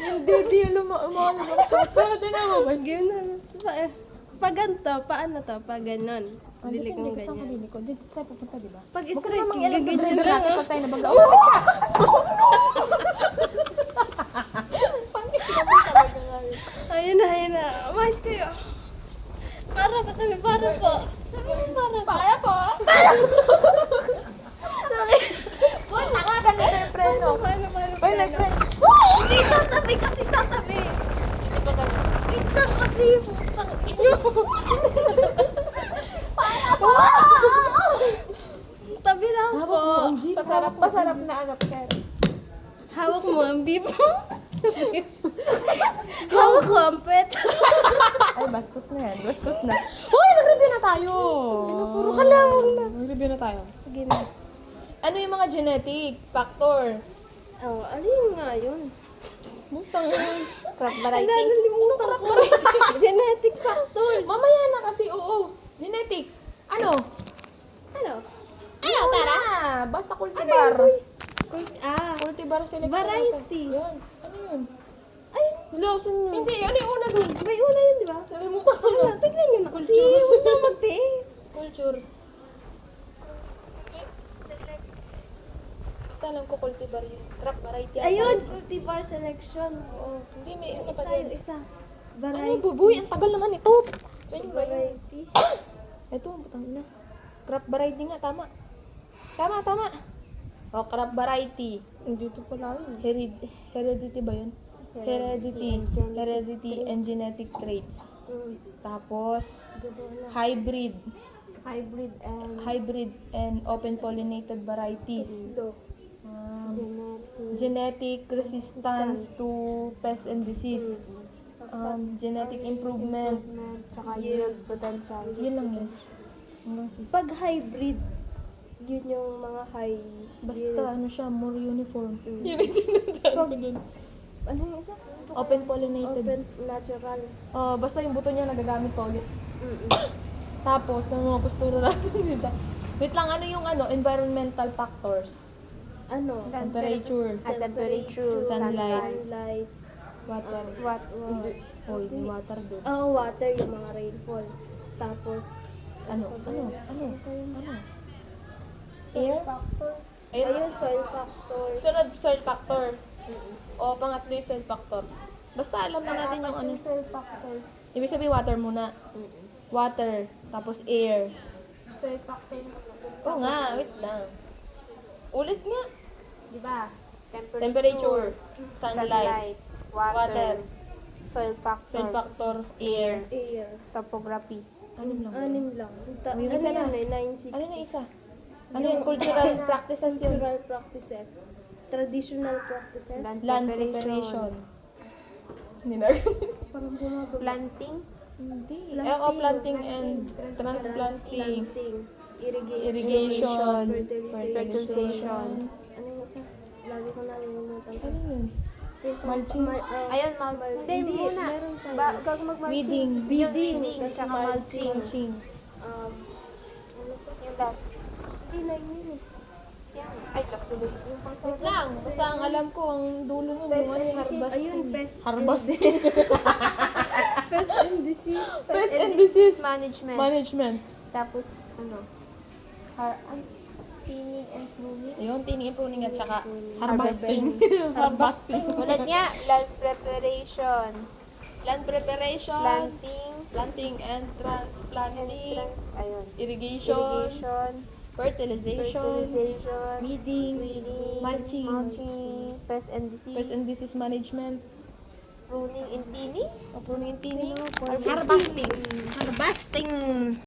Yung didi yung lumalabas. Pwede na mo ba? Ganun. Pag ganito, paano to? Pag ganon. Bili Hindi kong ko saan ka ganyan. dito. Dito tayo pupunta, di ba? Pag Huwag ka straight, naman mangialam sa gaganyan driver lang. natin pag tayo nabaga. Umapit ka! Ayun na. Mas kayo. Para pa sabi, para po. Sabi mo, para po. Para po! Uy, ganito yung preno. Paano? Uy, nag-friend. Hindi, tatabi kasi tatabi. Hindi pa kami. Wait lang kasi. Putang ino. Tabi lang Hawak po. mo ang jeep. Pasarap na agap ka. Hawak mo ang beef. Hawak ko ang pet. Ay, bastos na yan. Bastos na. Uy, mag-review na tayo. Puro kalawang na. Mag-review na tayo. Sige na. Ano yung mga genetic factor? Oh, ano yun nga yun? Mutang yun. Crop Nalimutan ko. Genetic factors. Mamaya na kasi, oo. Genetic. Ano? Ano? Ano, tara? Basta cultivar. Cultivar selection. Variety. natin. Yan. Ano yun? Ay, lawson nyo. Hindi, ano yung una dun? May una yun, di ba? Nalimutan ko Ano, na. tignan nyo na kasi. Culture. Huwag na magtiis. Culture. Basta alam ko cultivar yun. Crop variety. Ayun, cultivar selection. Oo. Hindi, may ano Isa pa yung din. isa. Ano, Variety. bubuy? Ang tagal naman ito. So, yun ba yun? Variety. Ito, butang ina. Crop variety nga, tama. Tama. O, crop variety. Dito pala yun. Heredity ba yun? Heredity and genetic traits. Tapos, hybrid Hybrid and and open pollinated varieties. low. Genetic resistance to pests and disease. Genetic improvement. Tsaka yield potential. Yun lang yun. Hanggang sis. Pag hybrid, yun yung mga high Basta ano siya, more uniform. Mm. Yun yung tinatawag ko dun. Ano yung isa? Open pollinated. Open natural. Basta yung buto niya nagagamit pa ulit. Mm-mm. Tapos, ang mga postura natin dito. Wait lang, ano yung environmental factors? Ano? Temperature, Temperature, sunlight, water. Water. Oy, may water doon. Oh, water, yung mga rainfall. Tapos, Ano? Air? Air? Ayun, soil factors. Sunod, soil factor. O, pangatlo yung soil factor. Basta alam na natin yung ano. Soil factors. Ibig sabihin, water muna. Water, tapos air. Soil factor Oo nga, wait lang. Ulit nga. Di ba? Temperature, sunlight, water, soil factor, soil factor, air. Air. topography. Ano lang? Anim lang. Yung isa na. Ano yun? 960. Ano na isa? Ano yun? Cultural practices yun. Cultural practices. Traditional practices. Land preparation. Hindi na. Parang bumababa. Planting, Hindi. Planting and transplanting. Planting. Irrigation. fertilization. Ano yung isa? Lagi ko nalimutan. Ano yun? Mulching. Ayun, hindi muna. Meron tayo. Gag mag-mulching. Weeding. Yun, weeding, Kasi tsaka mulching. Mulching. Ano pa? Yung last. Hindi na yun eh. Yan. Ay, last tuloy. Wait lang. Basta ang alam ko, ang dulo nun, yung ano yung harvesting. Ayun, pest. Harvesting. Pest and disease. Pest and disease Management. management. Tapos, ano? Thinning and pruning. Ayun, tining and pruning at saka harvesting. Harvesting. Ulit nga, land preparation. Land preparation. Planting. And transplanting. Ayun. Irrigation. Fertilization. Fertilization. Weeding. Mulching. Pest and disease. Pest and disease management. Pruning and thinning. Pruning and tining. Harvesting. Harvesting.